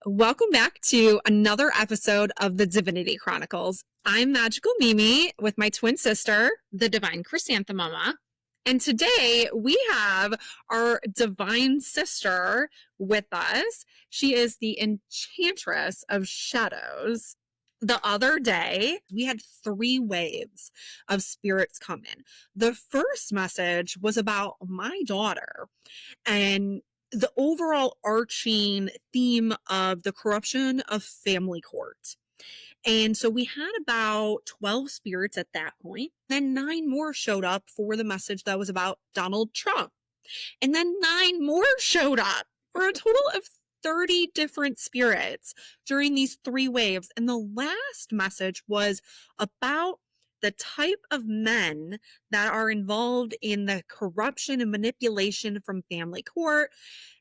Welcome back to another episode of the Divinity Chronicles. I'm Magical Mimi with my twin sister, the Divine Chrysanthemuma. And today we have our divine sister with us. She is the Enchantress of Shadows. The other day, we had 3 waves of spirits come in. The first message was about my daughter and the overall arching theme of the corruption of family court. And so we had about 12 spirits at that point. Then 9 more showed up for the message that was about Donald Trump. And then 9 more showed up for a total of 30 different spirits during these 3 waves. And the last message was about the type of men that are involved in the corruption and manipulation from family court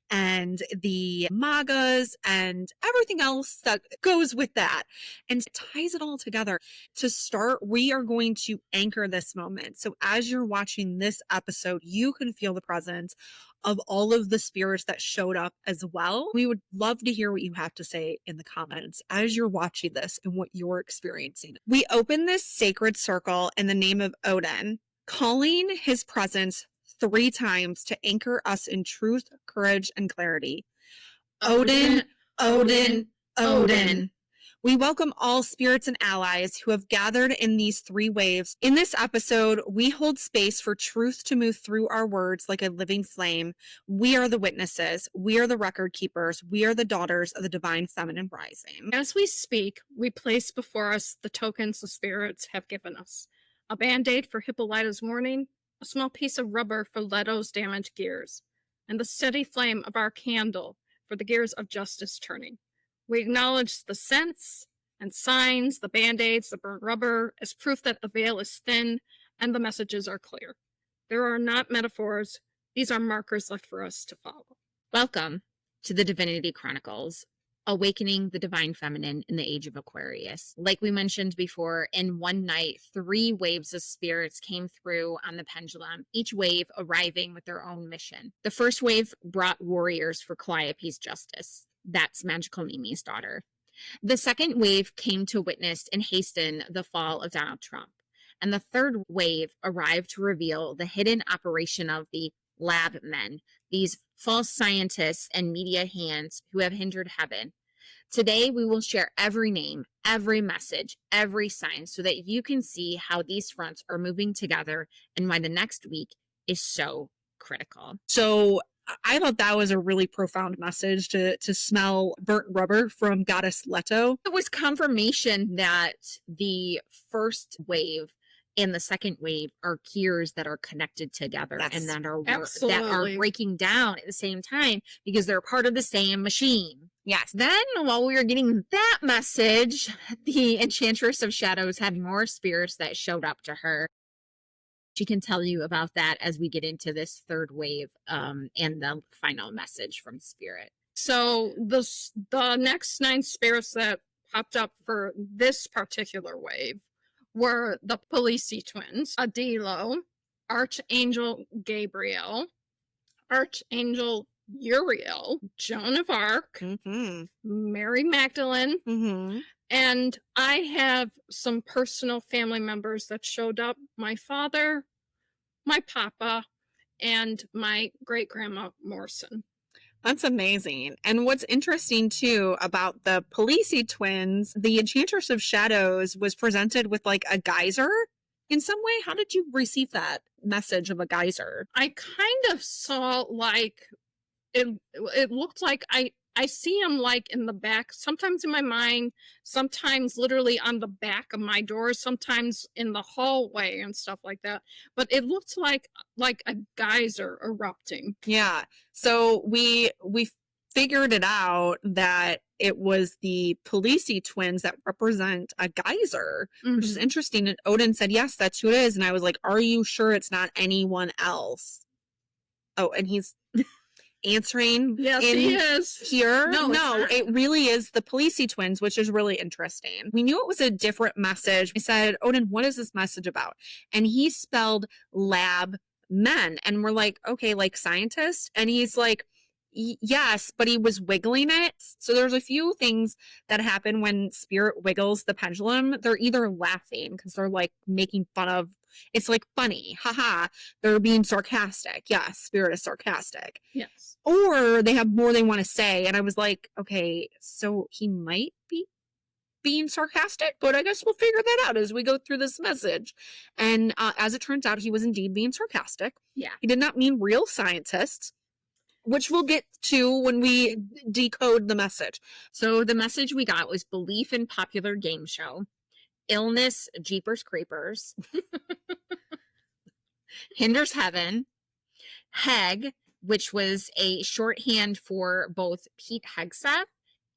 and the MAGAs and everything else that goes with that, and ties it all together. To start, we are going to anchor this moment. So as you're watching this episode, you can feel the presence of all of the spirits that showed up as well. We would love to hear what you have to say in the comments as you're watching this and what you're experiencing. We open this sacred circle in the name of Odin, calling his presence 3 times to anchor us in truth, courage, and clarity. Odin, Odin, Odin. We welcome all spirits and allies who have gathered in these 3 waves. In this episode, we hold space for truth to move through our words like a living flame. We are the witnesses. We are the record keepers. We are the daughters of the divine feminine rising. As we speak, we place before us the tokens the spirits have given us. A band-aid for Hippolyta's mourning, a small piece of rubber for Leto's damaged gears, and the steady flame of our candle for the gears of justice turning. We acknowledge the scents and signs, the band-aids, the burnt rubber, as proof that the veil is thin and the messages are clear. There are not metaphors. These are markers left for us to follow. Welcome to the Divinity Chronicles, awakening the divine feminine in the age of Aquarius. Like we mentioned before, in one night, 3 waves of spirits came through on the pendulum, each wave arriving with their own mission. The first wave brought warriors for Calliope's justice. That's Magical Mimi's daughter. The second wave came to witness and hasten the fall of Donald Trump. And the third wave arrived to reveal the hidden operation of the lab men, these false scientists and media hands who have hindered heaven. Today, we will share every name, every message, every sign so that you can see how these fronts are moving together and why the next week is so critical. So I thought that was a really profound message to smell burnt rubber from Goddess Leto. It was confirmation that the first wave and the second wave are gears that are connected together and that are breaking down at the same time because they're part of the same machine. Yes. Then while we were getting that message, the Enchantress of Shadows had more spirits that showed up to her. She can tell you about that as we get into this third wave and the final message from Spirit. So the next 9 spirits that popped up for this particular wave were the Polisi twins, Adilo, Archangel Gabriel, Archangel Uriel, Joan of Arc, Mary Magdalene, and I have some personal family members that showed up. My father, my papa, and my great-grandma Morrison. That's amazing. And what's interesting, too, about the Polisi twins, the Enchantress of Shadows was presented with, like, a geyser in some way. How did you receive that message of a geyser? I kind of saw, like, it looked like I see them like in the back, sometimes in my mind, sometimes literally on the back of my door, sometimes in the hallway and stuff like that. But it looked like a geyser erupting. Yeah. So we figured it out that it was the Polisi twins that represent a geyser, which is interesting. And Odin said, yes, that's who it is. And I was like, are you sure it's not anyone else? Oh, and he's answering. Yes, he is here. No, it really is the Polisi twins, which is really interesting. We knew it was a different message. We said, Odin, what is this message about? And he spelled lab men, and we're like, okay, like scientists. And he's like, Yes, but he was wiggling it. So there's a few things that happen when spirit wiggles the pendulum. They're either laughing because they're like making fun of, it's like funny, haha. They're being sarcastic. Yes, spirit is sarcastic. Yes. Or they have more they want to say. And I was like, okay, so he might be being sarcastic, but I guess we'll figure that out as we go through this message. And as it turns out, he was indeed being sarcastic. Yeah. He did not mean real scientists, which we'll get to when we decode the message. So the message we got was belief in popular game show, illness, jeepers creepers, hinders heaven, Heg, which was a shorthand for both Pete Hegseth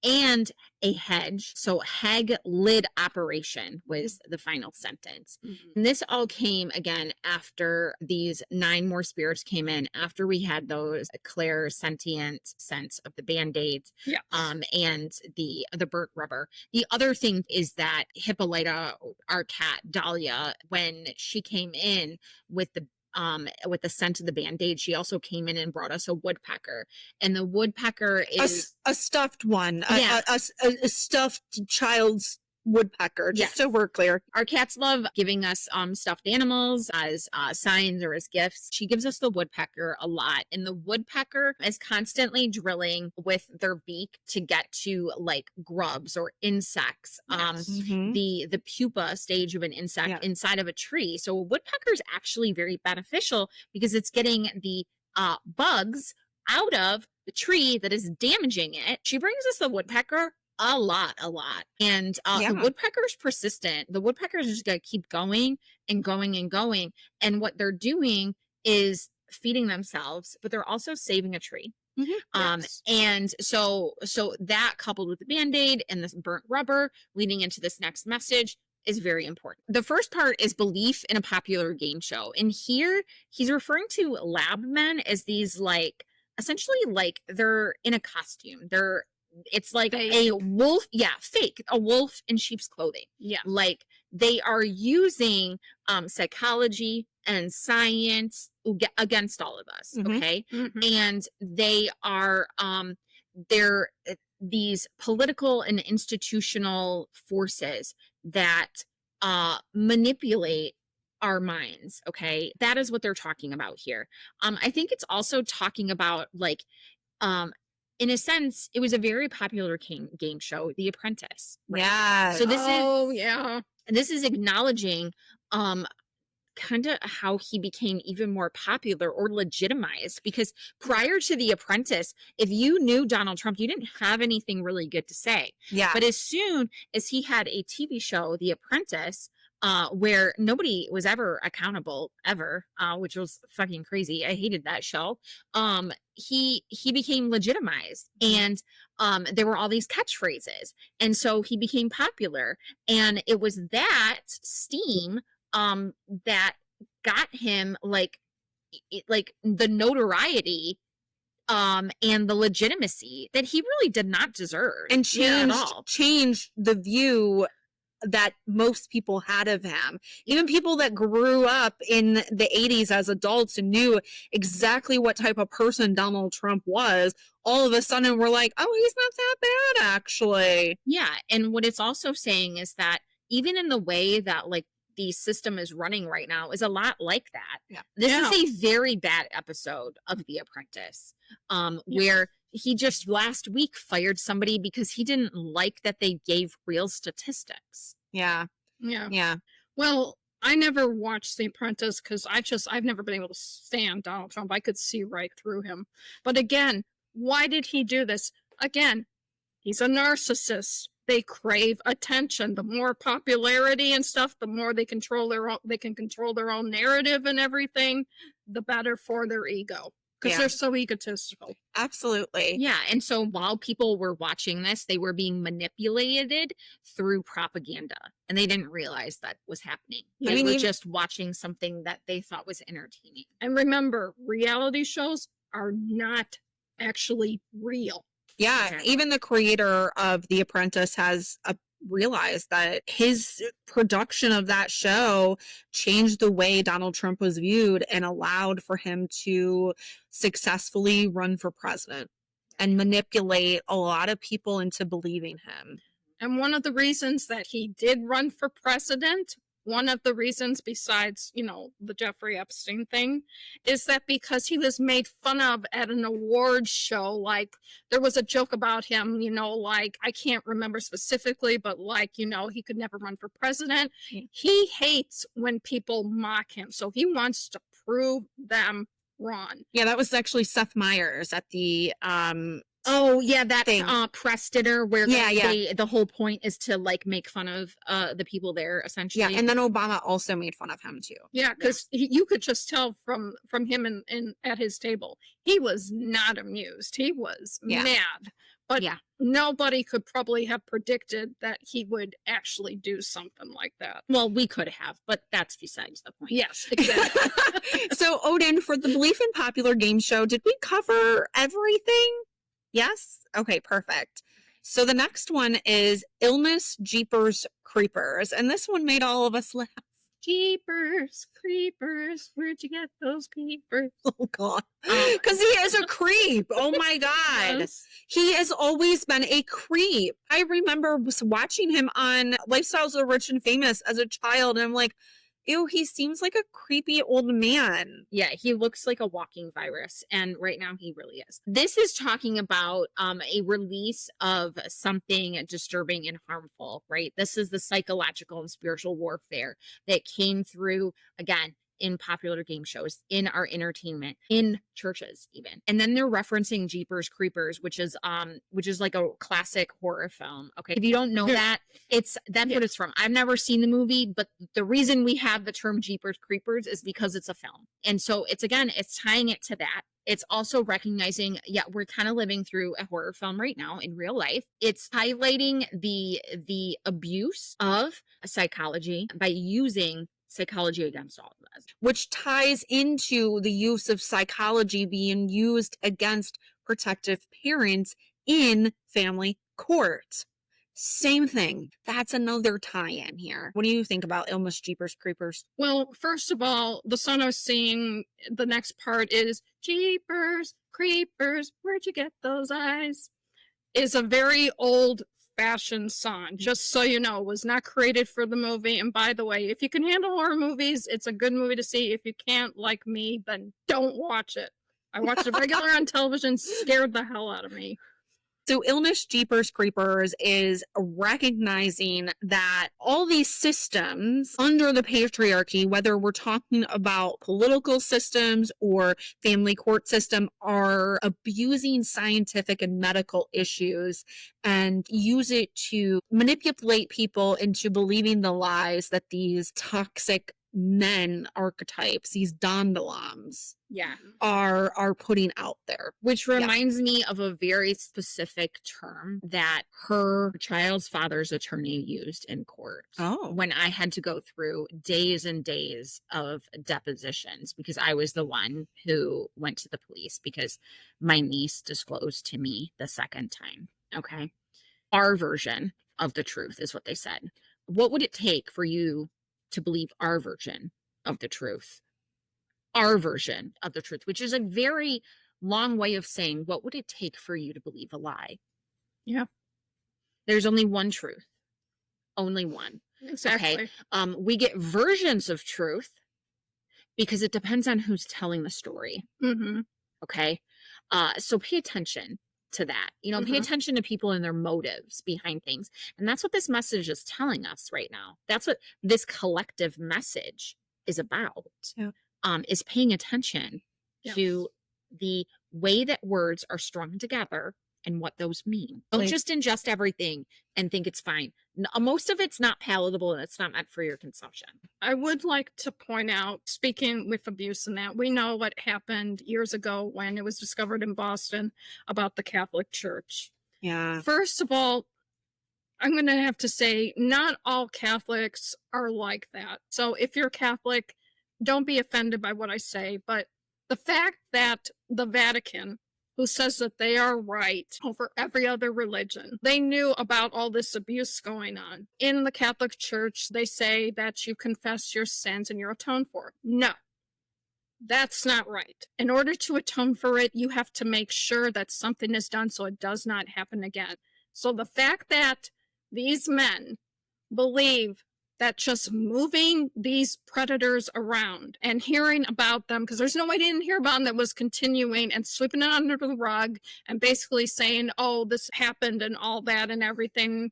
and a hedge. So Heg lid operation was the final sentence. Mhm. And this all came again after these 9 more spirits came in, after we had those Claire sentient sense of the band-aids, Yes. and the burnt rubber. The other thing is that Hippolyta, our cat Dahlia, when she came in with the scent of the band-aid, she also came in and brought us a woodpecker. And the woodpecker is A stuffed one, Yeah. a stuffed child's woodpecker, just Yes. so we're clear. our cats love giving us stuffed animals as signs or as gifts. She gives us the woodpecker a lot, and the woodpecker is constantly drilling with their beak to get to like grubs or insects. Yes. Mhm. The pupa stage of an insect Yeah. inside of a tree. So a woodpecker is actually very beneficial because it's getting the bugs out of the tree that is damaging it. She brings us the woodpecker a lot. And Yeah. the woodpecker's persistent. The woodpeckers just gotta keep going and going and going. And what they're doing is feeding themselves, but they're also saving a tree. Yes. And so that coupled with the band-aid and this burnt rubber leading into this next message is very important. The first part is belief in a popular game show. And here he's referring to lab men as these like essentially like they're in a costume. It's like Fake. a wolf, fake, a wolf in sheep's clothing. Yeah. Like they are using psychology and science against all of us. Mhm. Okay. Mhm. And they are they're these political and institutional forces that manipulate our minds. Okay, that is what they're talking about here. I think it's also talking about like in a sense it was a very popular game show, The Apprentice. Yeah. So Yeah. this is acknowledging kind of how he became even more popular or legitimized, because prior to The Apprentice, if you knew Donald Trump, you didn't have anything really good to say. Yeah. But as soon as he had a TV show, The Apprentice, where nobody was ever accountable ever, which was fucking crazy. I hated that show. He became legitimized, and there were all these catchphrases, and so he became popular, and it was that steam that got him like the notoriety and the legitimacy that he really did not deserve and at all. changed the view that most people had of him. Even people that grew up in the 80s as adults and knew exactly what type of person Donald Trump was, all of a sudden were like, oh, he's not that bad, actually. Yeah, and what it's also saying is that even in the way that like the system is running right now is a lot like that. Yeah. This Yeah. is a very bad episode of The Apprentice, where he just last week fired somebody because he didn't like that they gave real statistics. Yeah. Yeah. Yeah. Well, I never watched The Apprentice because I've never been able to stand Donald Trump. I could see right through him. But again, why did he do this? Again, he's a narcissist. They crave attention. The more popularity and stuff, the more they can control their own narrative and everything, the better for their ego. Because Yeah. they're so egotistical. Absolutely. Yeah, and so while people were watching this, they were being manipulated through propaganda, and they didn't realize that was happening. Yeah. They I mean, were even- just watching something that they thought was entertaining. And remember, reality shows are not actually real. Yeah, Exactly. even the creator of The Apprentice has realized that his production of that show changed the way Donald Trump was viewed and allowed for him to successfully run for president. and manipulate a lot of people into believing him. And one of the reasons that he did run for president, one of the reasons besides, the Jeffrey Epstein thing, is that because he was made fun of at an awards show, like there was a joke about him, like I can't remember specifically, but like, he could never run for president. He hates when people mock him. So he wants to prove them wrong. Yeah, that was actually Seth Meyers at the Oh yeah, that thing. press dinner where Yeah. the whole point is to like make fun of the people there essentially. Yeah, and then Obama also made fun of him too. Yeah, because you could just tell from him in at his table, he was not amused. He was mad. But nobody could probably have predicted that he would actually do something like that. Well, we could have, but that's besides the point. Yes, exactly. So Odin, for the Belief in Popular Game Show, did we cover everything? Yes? Okay, perfect. So the next one is Illness, Jeepers, Creepers. And this one made all of us laugh. Jeepers, creepers, where'd you get those peepers? Oh, God. Because he is a creep. Oh, my God. Yes. He has always been a creep. I remember watching him on Lifestyles of the Rich and Famous as a child, and I'm like, ew, he seems like a creepy old man. Yeah, he looks like a walking virus, and right now he really is. This is talking about a release of something disturbing and harmful, right? This is the psychological and spiritual warfare that came through, again, in popular game shows, in our entertainment, in churches even. And then they're referencing Jeepers Creepers, which is like a classic horror film. Okay. If you don't know that, that's what it's from. I've never seen the movie, but the reason we have the term Jeepers Creepers is because it's a film. And so it's tying it to that. It's also recognizing, we're kind of living through a horror film right now in real life. It's highlighting the abuse of psychology by using psychology against all of us, which ties into the use of psychology being used against protective parents in family court. Same thing. That's another tie-in here. What do you think about Illness, Jeepers, Creepers? Well, first of all, the song I was singing, the next part is Jeepers, Creepers, where'd you get those eyes? Is a very old fashion song, just so you know. Was not created for the movie. And by the way, if you can handle horror movies, it's a good movie to see. If you can't, like me, then don't watch it. I watched it regular on television, scared the hell out of me. So Illness, Jeepers, Creepers is recognizing that all these systems under the patriarchy, whether we're talking about political systems or family court system, are abusing scientific and medical issues and use it to manipulate people into believing the lies that these toxic men archetypes, these dandelions, are putting out there. Which reminds me of a very specific term that her child's father's attorney used in court. Oh. When I had to go through days and days of depositions because I was the one who went to the police because my niece disclosed to me the second time. Okay. Our version of the truth is what they said. What would it take for you to believe our version of the truth? Our version of the truth, which is a very long way of saying, what would it take for you to believe a lie? Yeah. There's only one truth. Only one. Exactly. Okay. We get versions of truth because it depends on who's telling the story. Mm-hmm. Okay. So pay attention to that. Pay attention to people and their motives behind things. And that's what this message is telling us right now. That's what this collective message is about. Yeah. Is paying attention to the way that words are strung together and what those mean. Don't just ingest everything and think it's fine. Most of it's not palatable and it's not meant for your consumption. I would like to point out, speaking with abuse and that, we know what happened years ago when it was discovered in Boston about the Catholic Church. Yeah. First of all, I'm going to have to say not all Catholics are like that. So if you're Catholic, don't be offended by what I say, but the fact that the Vatican, who says that they are right over every other religion, they knew about all this abuse going on. In the Catholic Church, they say that you confess your sins and you're atoned for. No. That's not right. In order to atone for it, you have to make sure that something is done so it does not happen again. So the fact that these men believe that just moving these predators around and hearing about them, because there's no way they didn't hear about them, that was continuing and sweeping it under the rug and basically saying, oh, this happened and all that and everything,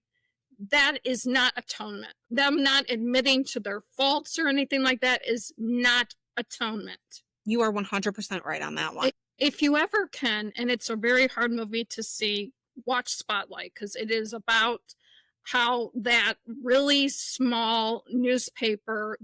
that is not atonement. Them not admitting to their faults or anything like that is not atonement. You are 100% right on that one. If you ever can, and it's a very hard movie to see, watch Spotlight, because it is about how that really small newspaper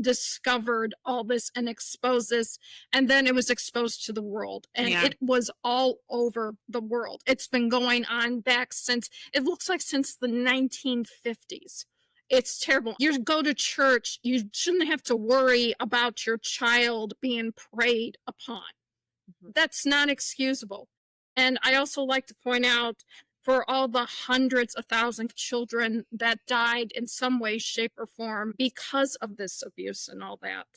discovered all this and exposed this, and then it was exposed to the world, and it was all over the world. It's been going on back since, it looks like since the 1950s. It's terrible. You go to church, you shouldn't have to worry about your child being preyed upon. That's not excusable. And I also like to point out, for all the hundreds of thousands of children that died in some way, shape, or form because of this abuse and all that.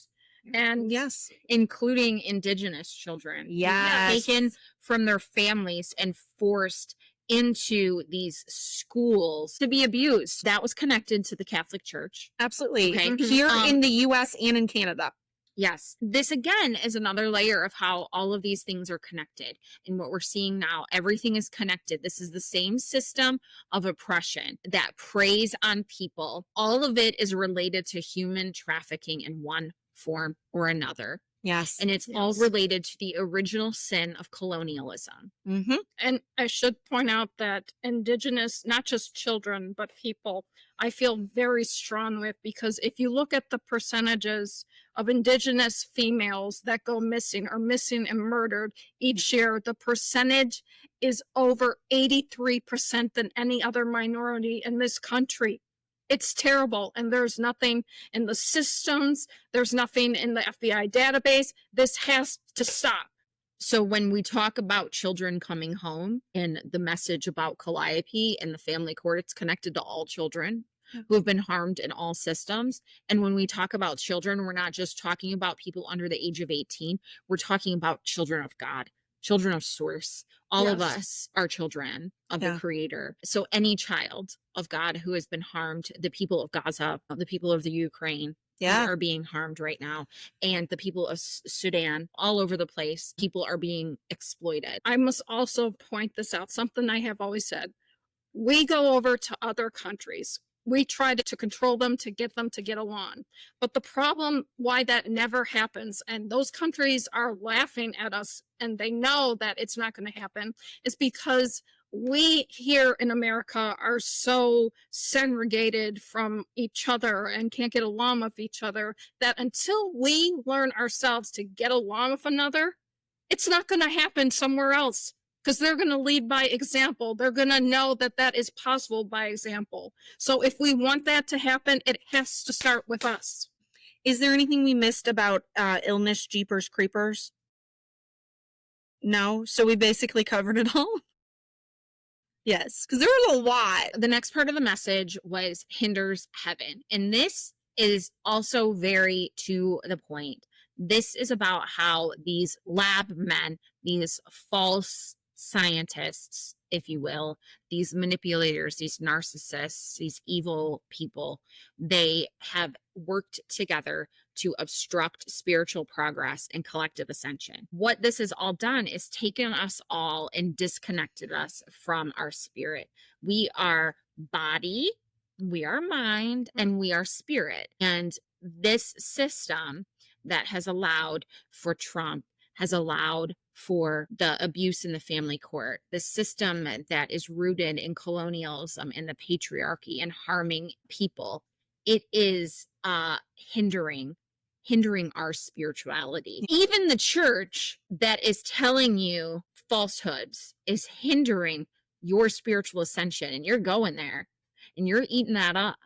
And yes, including Indigenous children. Yes. Taken from their families and forced into these schools to be abused. That was connected to the Catholic Church. Absolutely. Okay. Here in the US and in Canada. Yes. This again is another layer of how all of these things are connected. And what we're seeing now, everything is connected. This is the same system of oppression that preys on people. All of it is related to human trafficking in one form or another. Yes. And it's all related to the original sin of colonialism. Mm-hmm. And I should point out that Indigenous, not just children, but people, I feel very strong with, because if you look at the percentages of Indigenous females that go missing or missing and murdered each year, the percentage is over 83% than any other minority in this country. It's terrible, and there's nothing in the systems, there's nothing in the FBI database. This has to stop. So when we talk about children coming home and the message about Calliope and the family court, it's connected to all children who have been harmed in all systems. And when we talk about children, we're not just talking about people under the age of 18. We're talking about children of God, children of source. All of us are children of the Creator. So any child of God who has been harmed, the people of Gaza, the people of the Ukraine, are being harmed right now, and the people of Sudan, all over the place, people are being exploited. I must also point this out, something I have always said. We go over to other countries. We try to control them, to get them to get along. But the problem why that never happens, and those countries are laughing at us and they know that it's not going to happen, is because we here in America are so segregated from each other and can't get along with each other, that until we learn ourselves to get along with another, it's not going to happen somewhere else. Because they're going to lead by example. They're going to know that that is possible by example. So if we want that to happen, it has to start with us. Is there anything we missed about illness, jeepers, creepers? No? So we basically covered it all? Yes, because there was a lot. The next part of the message was hinders heaven. And this is also very to the point. This is about how these lab men, these false scientists, if you will, these manipulators, these narcissists, these evil people, they have worked together to obstruct spiritual progress and collective ascension. What this has all done is taken us all and disconnected us from our spirit. We are body, we are mind, and we are spirit. And this system that has allowed for Trump, has allowed for the abuse in the family court, the system that is rooted in colonialism and the patriarchy and harming people, it is hindering our spirituality. Even the church that is telling you falsehoods is hindering your spiritual ascension, and you're going there and you're eating that up.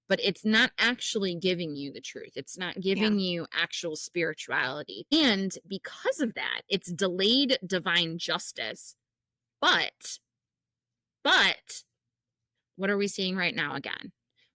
But it's not actually giving you the truth. It's not giving you actual spirituality. And because of that, it's delayed divine justice. But what are we seeing right now again?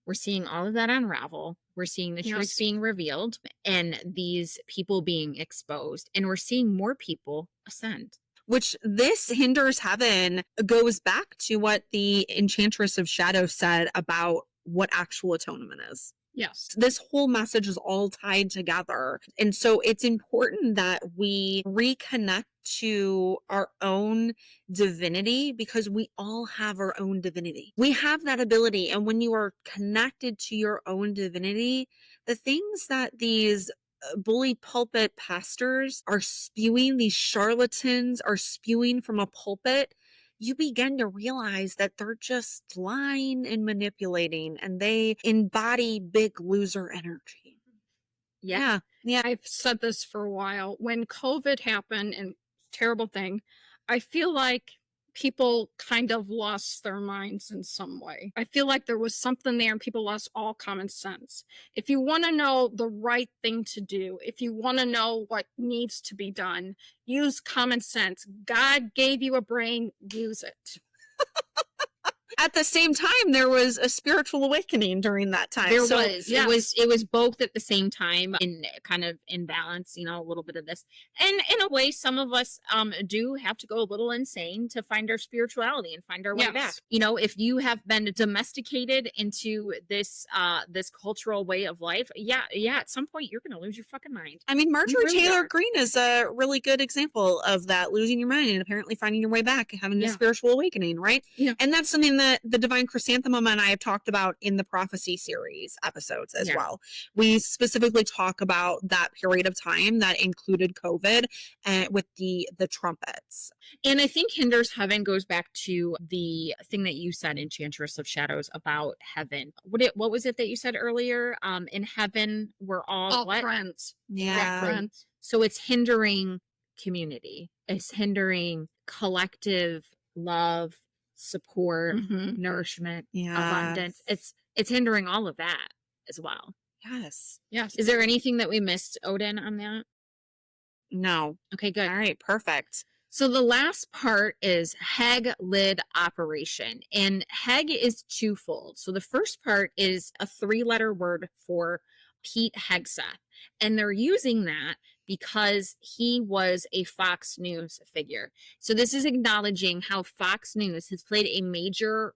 We're seeing all of that unravel. We're seeing the truth Yes. being revealed and these people being exposed. And we're seeing more people ascend. Which this hinders heaven goes back to what the Enchantress of Shadow said about what actual atonement is. Yes. This whole message is all tied together. And so it's important that we reconnect to our own divinity, because we all have our own divinity. We have that ability. And when you are connected to your own divinity, the things that these bully pulpit pastors are spewing, these charlatans are spewing from a pulpit, you begin to realize that they're just lying and manipulating, and they embody big loser energy. Yeah. Yeah. I've said this for a while. When COVID happened, and terrible thing, I feel like people kind of lost their minds in some way. I feel like there was something there and people lost all common sense. If you want to know the right thing to do, if you want to know what needs to be done, use common sense. God gave you a brain, use it. At the same time, there was a spiritual awakening during that time. There So, was. yes. It was both at the same time, in kind of in balance, you know, a little bit of this. And in a way, some of us do have to go a little insane to find our spirituality and find our way Yes. back. You know, if you have been domesticated into this this cultural way of life, yeah, at some point you're gonna lose your fucking mind. I mean, Marjorie really Taylor are. Greene is a really good example of that, losing your mind and apparently finding your way back and having a Yeah. spiritual awakening, right? Yeah. And that's something that the Divine Chrysanthemum and I have talked about in the Prophecy series episodes as Yeah. well. We specifically talk about that period of time that included COVID and with the trumpets. And I think hinders heaven goes back to the thing that you said, Enchantress of Shadows, about heaven. What was it that you said earlier? In heaven, we're all what? friends. Yeah. Friends. So it's hindering community. It's hindering collective love, support, Mhm. nourishment, Yeah. abundance. It's hindering all of that as well. Yes. Yes. Is there anything that we missed, Odin, on that? No. Okay, good. All right. Perfect. So the last part is Heg lid operation. And Heg is twofold. So the first part is a 3-letter word for Pete Hegseth. And they're using that because he was a Fox News figure. So this is acknowledging how Fox News has played a major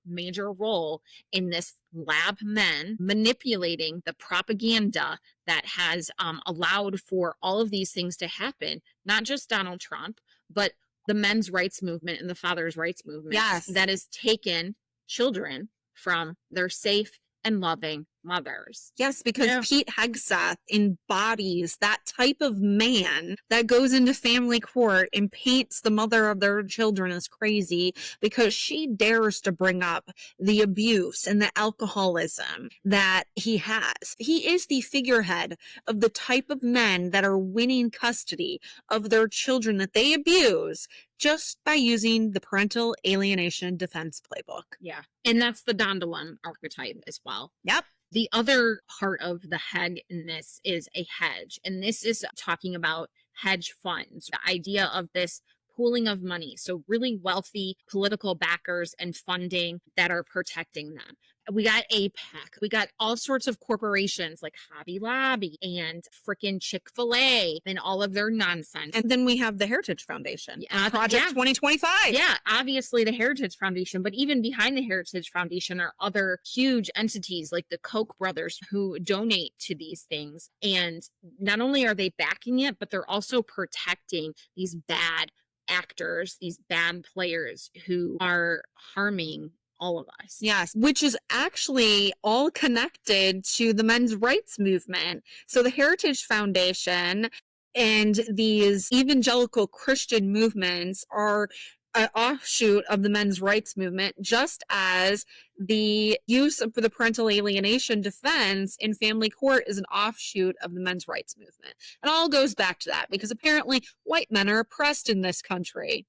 role in this lab men manipulating the propaganda that has allowed for all of these things to happen. Not just Donald Trump, but the men's rights movement and the fathers' rights movement. Yes. That has taken children from their safe and loving mothers. Yes, because Yeah. Pete Hegseth embodies that type of man that goes into family court and paints the mother of their children as crazy because she dares to bring up the abuse and the alcoholism that he has. He is the figurehead of the type of men that are winning custody of their children that they abuse just by using the parental alienation defense playbook. Yeah. And that's the Dondelon archetype as well. Yep. The other part of the Heg in this is a hedge. And this is talking about hedge funds, the idea of this pooling of money. So really wealthy political backers and funding that are protecting them. We got APEC. We got all sorts of corporations like Hobby Lobby and frickin' Chick-fil-A and all of their nonsense. And then we have the Heritage Foundation, Yeah, Project yeah. 2025. Yeah, obviously the Heritage Foundation, but even behind the Heritage Foundation are other huge entities like the Koch brothers who donate to these things. And not only are they backing it, but they're also protecting these bad actors, these bad players who are harming all of us. Yes, which is actually all connected to the men's rights movement. So the Heritage Foundation and these evangelical Christian movements are an offshoot of the men's rights movement, just as the use of the parental alienation defense in family court is an offshoot of the men's rights movement. It all goes back to that because apparently white men are oppressed in this country.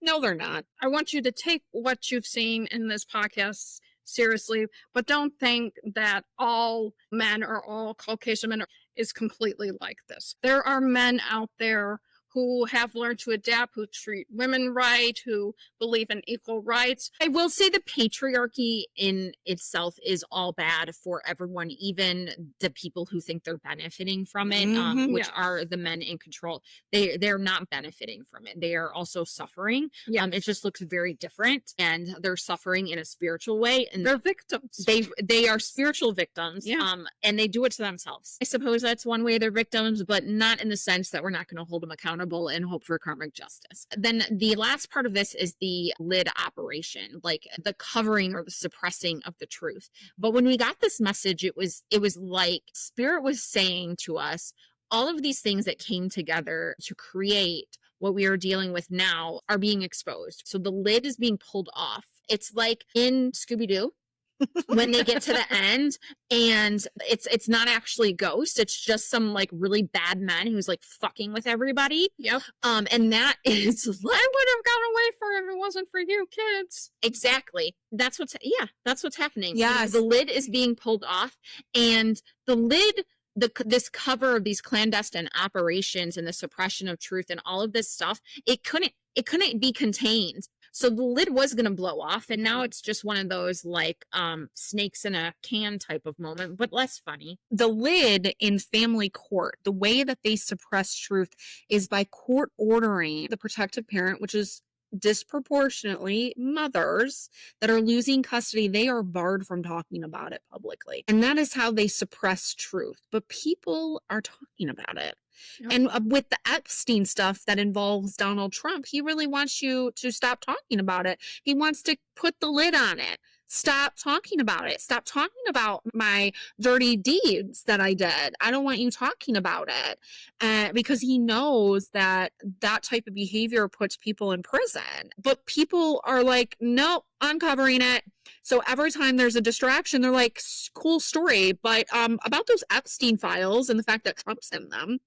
No, they're not. I want you to take what you've seen in this podcast seriously, but don't think that all men or all Caucasian men is completely like this. There are men out there who have learned to adapt, who treat women right, who believe in equal rights. I will say the patriarchy in itself is all bad for everyone, even the people who think they're benefiting from it, which Yeah. are the men in control. They're not benefiting from it. They are also suffering. Yeah. It just looks very different, and they're suffering in a spiritual way, and They're victims. they are spiritual victims. Yeah. And they do it to themselves. I suppose that's one way they're victims, but not in the sense that we're not going to hold them accountable and hope for karmic justice. Then the last part of this is the lid operation, like the covering or the suppressing of the truth. But when we got this message, it was like Spirit was saying to us, all of these things that came together to create what we are dealing with now are being exposed. So the lid is being pulled off. It's like in Scooby-Doo when they get to the end and it's not actually Ghost, it's just some like really bad man who's like fucking with everybody. Yep. And that is I would have gone away for it if it wasn't for you kids. exactly that's what's happening. Yes. The lid is being pulled off, and the lid, this cover of these clandestine operations and the suppression of truth and all of this stuff, it couldn't be contained. So the lid was going to blow off, and now it's just one of those like snakes in a can type of moment, but less funny. The lid in family court, the way that they suppress truth is by court ordering the protective parent, which is disproportionately mothers that are losing custody. They are barred from talking about it publicly. And that is how they suppress truth. But people are talking about it. Yep. And with the Epstein stuff that involves Donald Trump, he really wants you to stop talking about it. He wants to put the lid on it. Stop talking about it. Stop talking about my dirty deeds that I did. I don't want you talking about it, because he knows that that type of behavior puts people in prison. But people are like, nope, I'm covering it. So every time there's a distraction, they're like, cool story. But about those Epstein files and the fact that Trump's in them,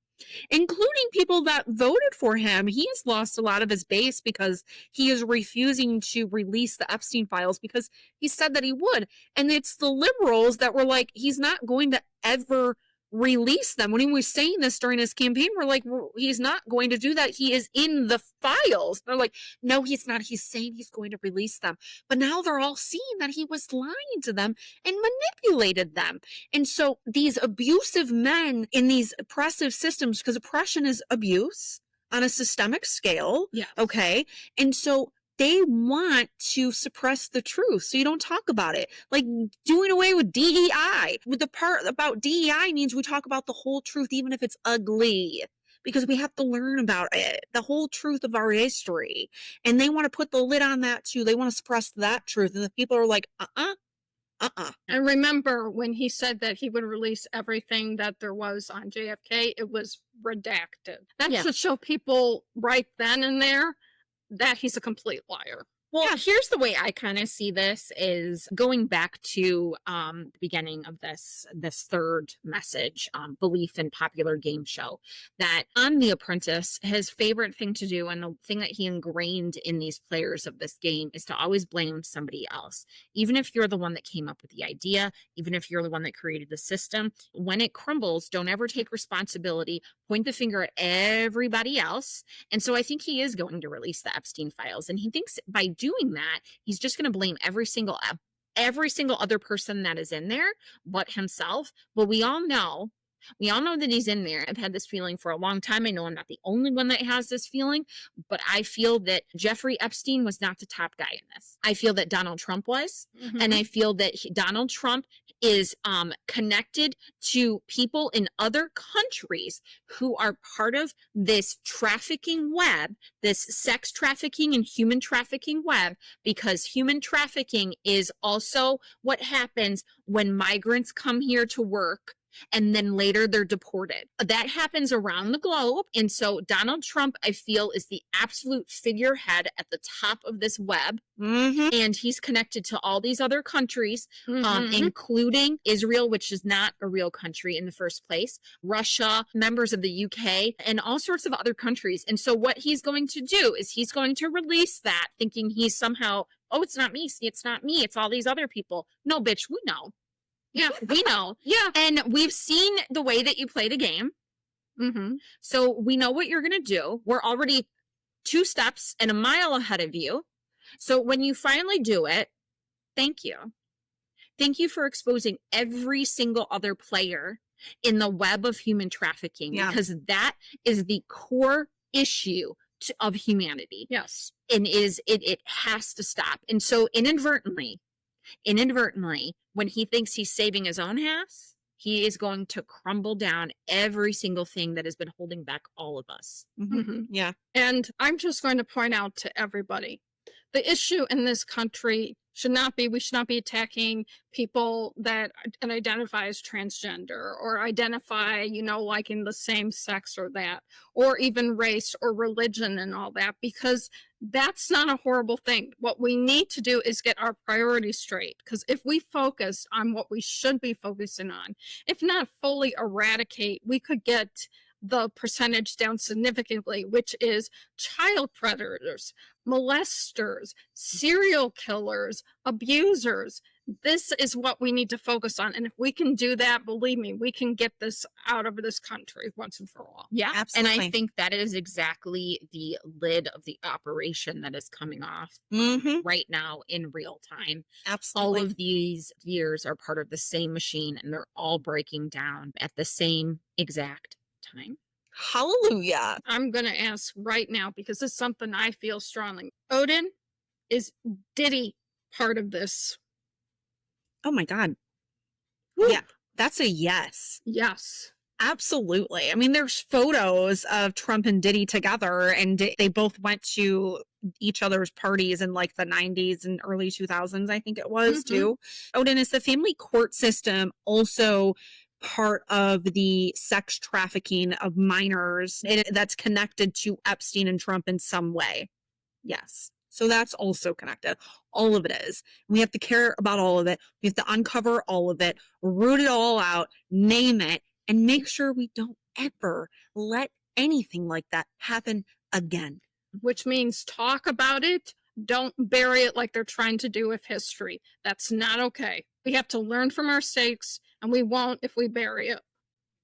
including people that voted for him, he has lost a lot of his base because he is refusing to release the Epstein files because he said that he would. And it's the liberals that were like, he's not going to ever release them. When he was saying this during his campaign, we're like, he's not going to do that. He is in the files. They're like, no, he's not. He's saying he's going to release them. But now they're all seeing that he was lying to them and manipulated them. And so these abusive men in these oppressive systems, because oppression is abuse on a systemic scale. Yeah. Okay. And so they want to suppress the truth so you don't talk about it. Like doing away with DEI. With the part about DEI means we talk about the whole truth, even if it's ugly, because we have to learn about it, the whole truth of our history. And they want to put the lid on that too. They want to suppress that truth. And the people are like, And remember when he said that he would release everything that there was on JFK, it was redacted. That's Yeah. to show people right then and there that he's a complete liar. Well, here's the way I kind of see this is going back to the beginning of this third message, belief in popular game show, that on The Apprentice, his favorite thing to do and the thing that he ingrained in these players of this game is to always blame somebody else. Even if you're the one that came up with the idea, even if you're the one that created the system, when it crumbles, don't ever take responsibility, point the finger at everybody else. And so I think he is going to release the Epstein files, and he thinks by doing that, he's just going to blame every single other person that is in there but himself. But we all know that he's in there. I've had this feeling for a long time. I know I'm not the only one that has this feeling, but I feel that Jeffrey Epstein was not the top guy in this. I feel that Donald Trump was, and I feel that Donald Trump is connected to people in other countries who are part of this trafficking web, this sex trafficking and human trafficking web, because human trafficking is also what happens when migrants come here to work and then later they're deported. That happens around the globe. And so Donald Trump, I feel, is the absolute figurehead at the top of this web. And he's connected to all these other countries, including Israel, which is not a real country in the first place, Russia, members of the UK, and all sorts of other countries. And so what he's going to do is he's going to release that, thinking he's somehow, oh, it's not me. See, it's not me. It's all these other people. No, bitch, we know. Yeah, we know. Yeah. And we've seen the way that you play the game. Mm-hmm. So we know what you're going to do. We're already 2 steps and a mile ahead of you. So when you finally do it, thank you. Thank you for exposing every single other player in the web of human trafficking, because that is the core issue of humanity. Yes. And it has to stop. And so inadvertently, when he thinks he's saving his own ass, he is going to crumble down every single thing that has been holding back all of us. Mm-hmm. Yeah. And I'm just going to point out to everybody, the issue in this country we should not be attacking people that identify as transgender or identify, like in the same sex or that, or even race or religion and all that, because that's not a horrible thing. What we need to do is get our priorities straight, because if we focus on what we should be focusing on, if not fully eradicate, we could get the percentage down significantly, which is child predators, molesters, serial killers, abusers. This is what we need to focus on. And if we can do that, believe me, we can get this out of this country once and for all. Yeah. Absolutely. And I think that is exactly the lid of the operation that is coming off right now in real time. Absolutely. All of these years are part of the same machine, and they're all breaking down at the same exact time. Hallelujah. I'm going to ask right now, because it's something I feel strongly. Odin, is Diddy part of this? Oh my God. Woo. Yeah, that's a yes. Yes. Absolutely. I mean, there's photos of Trump and Diddy together, and they both went to each other's parties in like the 90s and early 2000s, I think it was too. Odin, is the family court system also part of the sex trafficking of minors that's connected to Epstein and Trump in some way? Yes. So that's also connected. All of it is. We have to care about all of it. We have to uncover all of it, root it all out, name it, and make sure we don't ever let anything like that happen again. Which means talk about it. Don't bury it like they're trying to do with history. That's not okay. We have to learn from our mistakes, and we won't if we bury it.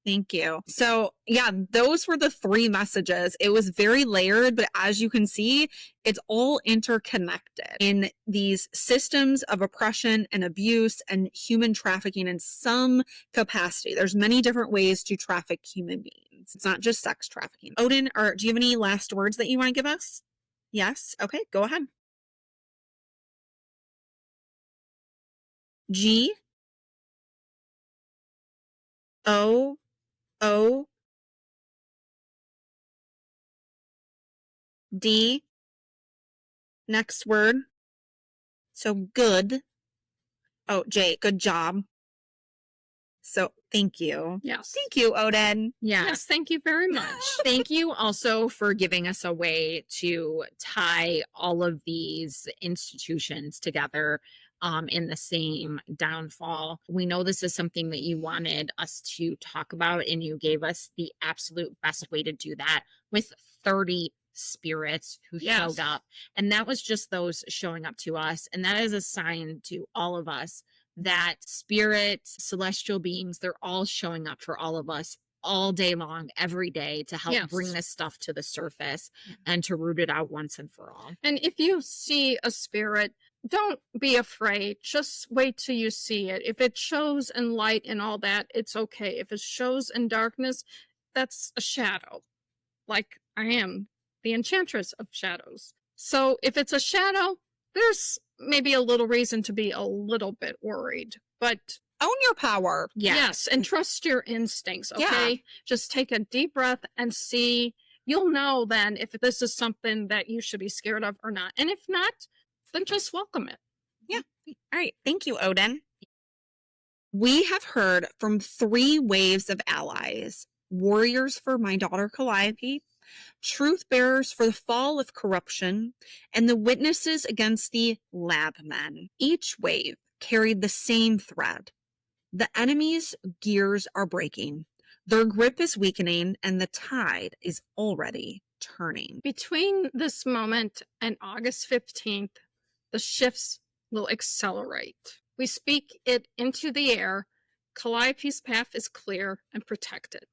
Thank you. So yeah, those were the 3 messages. It was very layered, but as you can see, it's all interconnected in these systems of oppression and abuse and human trafficking in some capacity. There's many different ways to traffic human beings. It's not just sex trafficking. Odin, do you have any last words that you want to give us? Yes. Okay, go ahead. G O O D. Next word. So good. Oh, J, good job. So thank you. Yes. Thank you, Odin. Yes, thank you very much. Thank you also for giving us a way to tie all of these institutions together in the same downfall. We know this is something that you wanted us to talk about, and you gave us the absolute best way to do that with 30 spirits who showed up. And that was just those showing up to us. And that is a sign to all of us that spirits, celestial beings, they're all showing up for all of us all day long, every day, to help bring this stuff to the surface and to root it out once and for all. And if you see a spirit, don't be afraid. Just wait till you see it. If it shows in light and all that, it's okay. If it shows in darkness, that's a shadow. Like I am the enchantress of shadows. So if it's a shadow, there's maybe a little reason to be a little bit worried, but own your power. Yes, and trust your instincts, okay? Just take a deep breath and see. You'll know then if this is something that you should be scared of or not. And if not, then just welcome it. Yeah. All right. Thank you, Odin. We have heard from 3 waves of allies: warriors for my daughter Calliope, truth bearers for the fall of corruption, and the witnesses against the lab men. Each wave carried the same thread. The enemy's gears are breaking. Their grip is weakening, and the tide is already turning. Between this moment and August 15th, the shifts will accelerate. We speak it into the air. Calliope's path is clear and protected.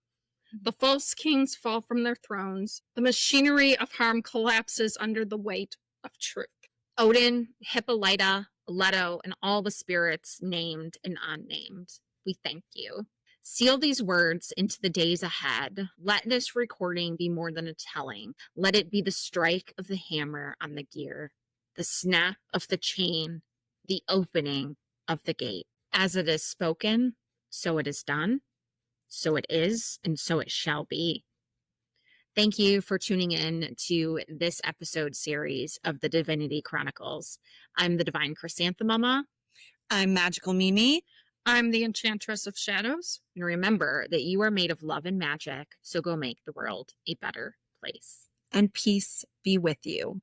The false kings fall from their thrones. The machinery of harm collapses under the weight of truth. Odin, Hippolyta, Leto, and all the spirits named and unnamed, we thank you. Seal these words into the days ahead. Let this recording be more than a telling. Let it be the strike of the hammer on the gear, the snap of the chain, the opening of the gate. As it is spoken, so it is done, so it is, and so it shall be. Thank you for tuning in to this episode series of the Divinity Chronicles. I'm the Divine Chrysanthemuma. I'm Magical Mimi. I'm the Enchantress of Shadows. And remember that you are made of love and magic, so go make the world a better place. And peace be with you.